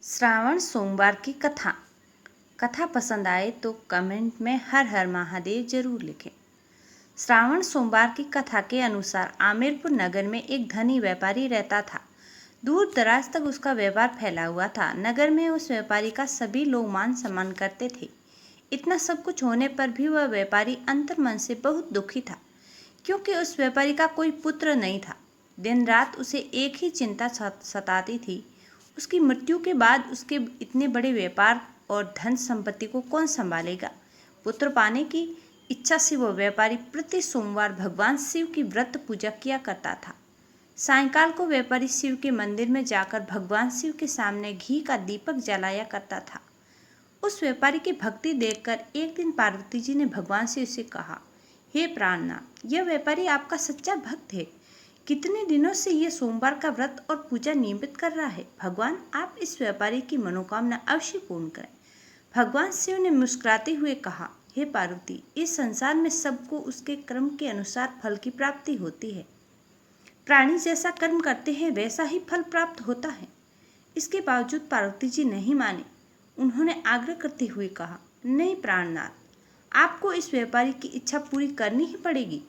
श्रावण सोमवार की कथा। कथा पसंद आए तो कमेंट में हर हर महादेव जरूर लिखें। श्रावण सोमवार की कथा के अनुसार आमिरपुर नगर में एक धनी व्यापारी रहता था। दूर दराज तक उसका व्यापार फैला हुआ था। नगर में उस व्यापारी का सभी लोग मान सम्मान करते थे। इतना सब कुछ होने पर भी वह व्यापारी अंतर्मन से बहुत दुखी था, क्योंकि उस व्यापारी का कोई पुत्र नहीं था। दिन रात उसे एक ही चिंता सताती थी, उसकी मृत्यु के बाद उसके इतने बड़े व्यापार और धन संपत्ति को कौन संभालेगा। पुत्र पाने की इच्छा से वह व्यापारी प्रति सोमवार भगवान शिव की व्रत पूजा किया करता था। सायंकाल को व्यापारी शिव के मंदिर में जाकर भगवान शिव के सामने घी का दीपक जलाया करता था। उस व्यापारी की भक्ति देखकर एक दिन पार्वती जी ने भगवान शिव से कहा, हे प्राणनाथ, यह व्यापारी आपका सच्चा भक्त है। कितने दिनों से यह सोमवार का व्रत और पूजा नियमित कर रहा है। भगवान, आप इस व्यापारी की मनोकामना अवश्य पूर्ण करें। भगवान शिव ने मुस्कुराते हुए कहा, हे पार्वती, इस संसार में सबको उसके कर्म के अनुसार फल की प्राप्ति होती है। प्राणी जैसा कर्म करते हैं वैसा ही फल प्राप्त होता है। इसके बावजूद पार्वती जी नहीं माने। उन्होंने आग्रह करते हुए कहा, नहीं प्राणनाथ, आपको इस व्यापारी की इच्छा पूरी करनी ही पड़ेगी।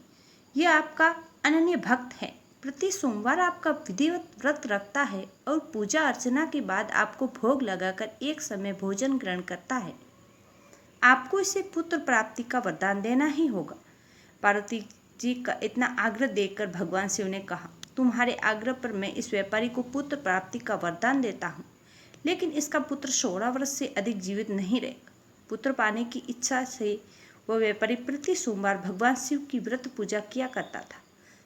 यह आपका अनन्य भक्त है। प्रति सोमवार आपका विधिवत व्रत रखता है और पूजा अर्चना के बाद आपको भोग लगाकर एक समय भोजन ग्रहण करता है। आपको इसे पुत्र प्राप्ति का वरदान देना ही होगा। पार्वती जी का इतना आग्रह देखकर भगवान शिव ने कहा, तुम्हारे आग्रह पर मैं इस व्यापारी को पुत्र प्राप्ति का वरदान देता हूँ, लेकिन इसका पुत्र 16 वर्ष से अधिक जीवित नहीं रहेगा। पुत्र पाने की इच्छा से वह व्यापारी प्रति सोमवार भगवान शिव की व्रत पूजा किया करता था।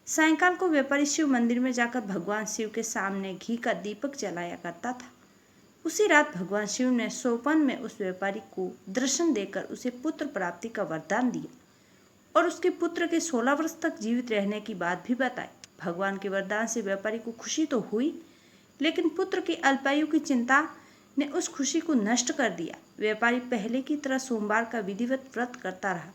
सायंकाल को व्यापारी शिव मंदिर में जाकर भगवान शिव के सामने घी का दीपक जलाया करता था। उसी रात भगवान शिव ने सोपन में उस व्यापारी को दर्शन देकर उसे पुत्र प्राप्ति का वरदान दिया और उसके पुत्र के 16 वर्ष तक जीवित रहने की बात भी बताई। भगवान के वरदान से व्यापारी को खुशी तो हुई, लेकिन पुत्र की अल्पायु की चिंता ने उस खुशी को नष्ट कर दिया। व्यापारी पहले की तरह सोमवार का विधिवत व्रत करता रहा।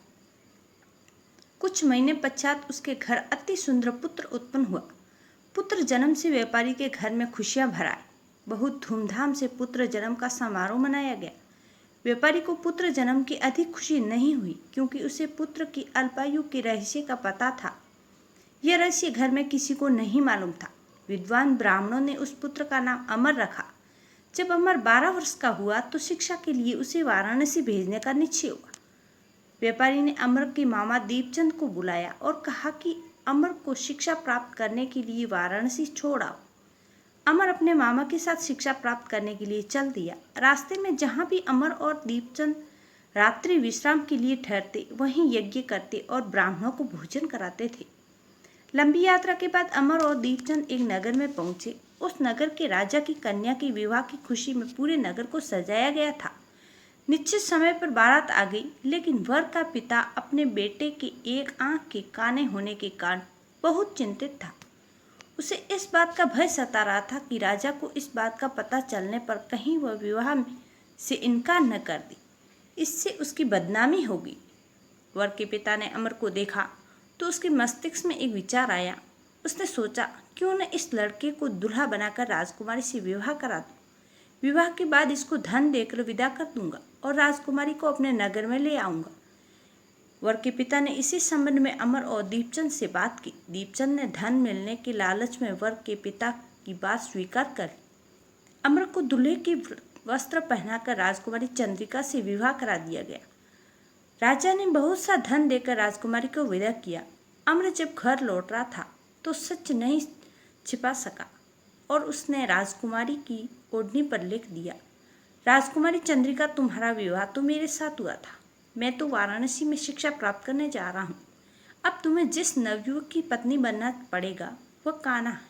कुछ महीने पश्चात उसके घर अति सुंदर पुत्र उत्पन्न हुआ। पुत्र जन्म से व्यापारी के घर में खुशियां भर आई। बहुत धूमधाम से पुत्र जन्म का समारोह मनाया गया। व्यापारी को पुत्र जन्म की अधिक खुशी नहीं हुई, क्योंकि उसे पुत्र की अल्पायु के रहस्य का पता था। यह रहस्य घर में किसी को नहीं मालूम था। विद्वान ब्राह्मणों ने उस पुत्र का नाम अमर रखा। जब अमर 12 वर्ष का हुआ तो शिक्षा के लिए उसे वाराणसी भेजने का निश्चय हुआ। व्यापारी ने अमर के मामा दीपचंद को बुलाया और कहा कि अमर को शिक्षा प्राप्त करने के लिए वाराणसी छोड़ आओ। अमर अपने मामा के साथ शिक्षा प्राप्त करने के लिए चल दिया। रास्ते में जहाँ भी अमर और दीपचंद रात्रि विश्राम के लिए ठहरते, वहीं यज्ञ करते और ब्राह्मणों को भोजन कराते थे। लंबी यात्रा के बाद अमर और दीपचंद एक नगर में पहुंचे। उस नगर के राजा की कन्या के विवाह की खुशी में पूरे नगर को सजाया गया था। निश्चित समय पर बारात आ गई, लेकिन वर का पिता अपने बेटे के एक आंख के काने होने के कारण बहुत चिंतित था। उसे इस बात का भय सता रहा था कि राजा को इस बात का पता चलने पर कहीं वह विवाह से इनकार न कर दे, इससे उसकी बदनामी होगी। वर के पिता ने अमर को देखा तो उसके मस्तिष्क में एक विचार आया। उसने सोचा, क्यों न इस लड़के को दूल्हा बनाकर राजकुमारी से विवाह करा दूं। विवाह के बाद इसको धन देकर विदा कर दूंगा और राजकुमारी को अपने नगर में ले आऊंगा। वर के पिता ने इसी संबंध में अमर और दीपचंद से बात की। दीपचंद ने धन मिलने के लालच में वर के पिता की बात स्वीकार कर ली। अमर को दूल्हे के वस्त्र पहनाकर राजकुमारी चंद्रिका से विवाह करा दिया गया। राजा ने बहुत सा धन देकर राजकुमारी को विदा किया। अमर जब घर लौट रहा था तो सच नहीं छिपा सका और उसने राजकुमारी की ओढ़नी पर लिख दिया, राजकुमारी चंद्रिका, तुम्हारा विवाह तो मेरे साथ हुआ था। मैं तो वाराणसी में शिक्षा प्राप्त करने जा रहा हूँ। अब तुम्हें जिस नवयुवक की पत्नी बनना पड़ेगा वह कान्हा है।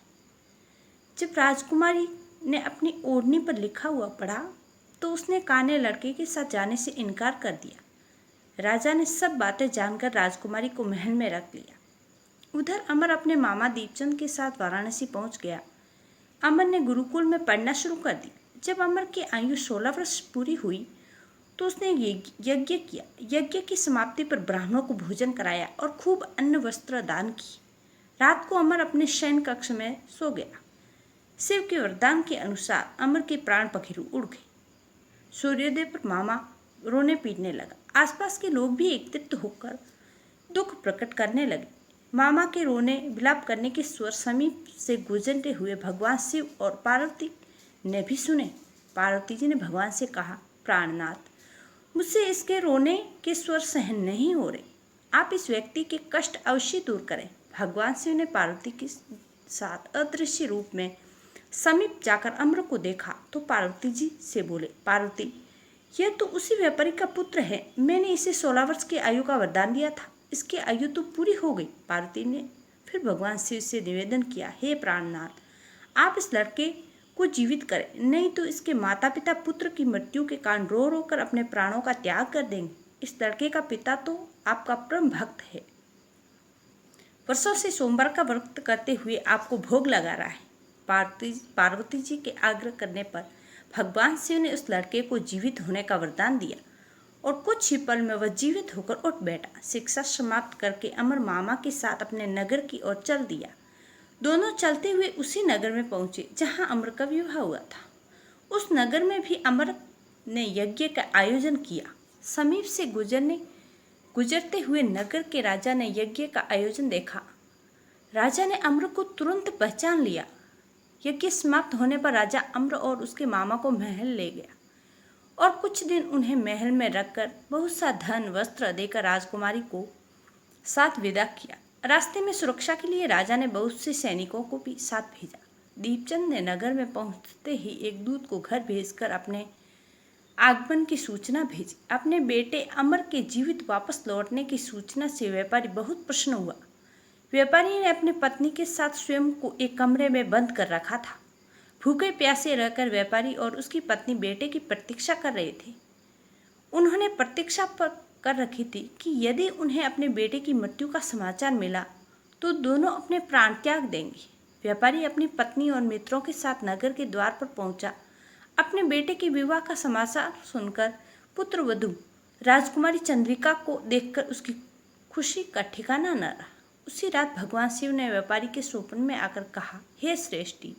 जब राजकुमारी ने अपनी ओढ़नी पर लिखा हुआ पढ़ा तो उसने कान्हे लड़के के साथ जाने से इनकार कर दिया। राजा ने सब बातें जानकर राजकुमारी को महल में रख लिया। उधर अमर अपने मामा दीपचंद के साथ वाराणसी पहुंच गया। अमर ने गुरुकुल में पढ़ना शुरू कर दी। जब अमर की आयु 16 वर्ष पूरी हुई तो उसने यज्ञ किया। यज्ञ की समाप्ति पर ब्राह्मणों को भोजन कराया और खूब अन्न वस्त्र दान की। रात को अमर अपने शयन कक्ष में सो गया। शिव के वरदान के अनुसार अमर के प्राण पखेरु उड़ गए। सूर्योदय पर मामा रोने पीटने लगा। आसपास के लोग भी एकत्रित होकर दुख प्रकट करने लगे। मामा के रोने विलाप करने के स्वर समीप से गुजरते हुए भगवान शिव और पार्वती ने भी सुने। पार्वती जी ने भगवान से कहा, प्राणनाथ, मुझसे इसके रोने के स्वर सहन नहीं हो रहे, आप इस व्यक्ति के कष्ट अवश्य दूर करें। भगवान शिव ने पार्वती के साथ अदृश्य रूप में समीप जाकर अम्र को देखा तो पार्वती जी से बोले, पार्वती, यह तो उसी व्यापारी का पुत्र है। मैंने इसे 16 वर्ष की आयु का वरदान दिया था, इसकी आयु तो पूरी हो गई। पार्वती ने फिर भगवान शिव से निवेदन किया, हे प्राणनाथ, आप इस लड़के को जीवित करें, नहीं तो इसके माता पिता पुत्र की मृत्यु के कारण रो रो कर अपने प्राणों का त्याग कर देंगे। इस लड़के का पिता तो आपका परम भक्त है, वर्षों से सोमवार का व्रत करते हुए आपको भोग लगा रहा है। पार्वती जी के आग्रह करने पर भगवान शिव ने उस लड़के को जीवित होने का वरदान दिया और कुछ ही पल में वह जीवित होकर उठ बैठा। शिक्षा समाप्त करके अमर मामा के साथ अपने नगर की ओर चल दिया। दोनों चलते हुए उसी नगर में पहुंचे जहां अमर का विवाह हुआ था। उस नगर में भी अमर ने यज्ञ का आयोजन किया। समीप से गुजरते हुए नगर के राजा ने यज्ञ का आयोजन देखा। राजा ने अम्र को तुरंत पहचान लिया। यज्ञ समाप्त होने पर राजा अम्र और उसके मामा को महल ले गया और कुछ दिन उन्हें महल में रखकर बहुत सा धन वस्त्र देकर राजकुमारी को साथ विदा किया। रास्ते में सुरक्षा के लिए राजा ने बहुत से सैनिकों को भी साथ भेजा। दीपचंद ने नगर में पहुंचते ही एक दूत को घर भेजकर अपने आगमन की सूचना भेजी। अपने बेटे अमर के जीवित वापस लौटने की सूचना से व्यापारी बहुत प्रसन्न हुआ। व्यापारी ने अपनी पत्नी के साथ स्वयं को एक कमरे में बंद कर रखा था। भूखे प्यासे रहकर व्यापारी और उसकी पत्नी बेटे की प्रतीक्षा कर रहे थे। उन्होंने प्रतीक्षा कर रखी थी कि यदि उन्हें अपने बेटे की मृत्यु का समाचार मिला तो दोनों अपने प्राण त्याग देंगे। व्यापारी अपनी पत्नी और मित्रों के साथ नगर के द्वार पर पहुंचा। अपने बेटे के विवाह का समाचार सुनकर पुत्र वधू राजकुमारी चंद्रिका को देखकर उसकी खुशी का ठिकाना न रहा। उसी रात भगवान शिव ने व्यापारी के स्वप्न में आकर कहा, हे श्रेष्ठी,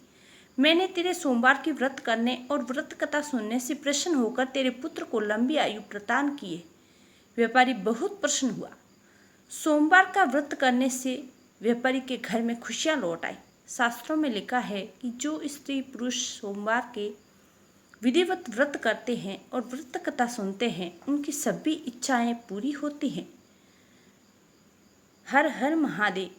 मैंने तेरे सोमवार की व्रत करने और व्रत कथा सुनने से प्रसन्न होकर तेरे पुत्र को लंबी आयु प्रदान की है। व्यापारी बहुत प्रसन्न हुआ। सोमवार का व्रत करने से व्यापारी के घर में खुशियां लौट आई। शास्त्रों में लिखा है कि जो स्त्री पुरुष सोमवार के विधिवत व्रत करते हैं और व्रत कथा सुनते हैं, उनकी सभी इच्छाएं पूरी होती हैं। हर हर महादेव।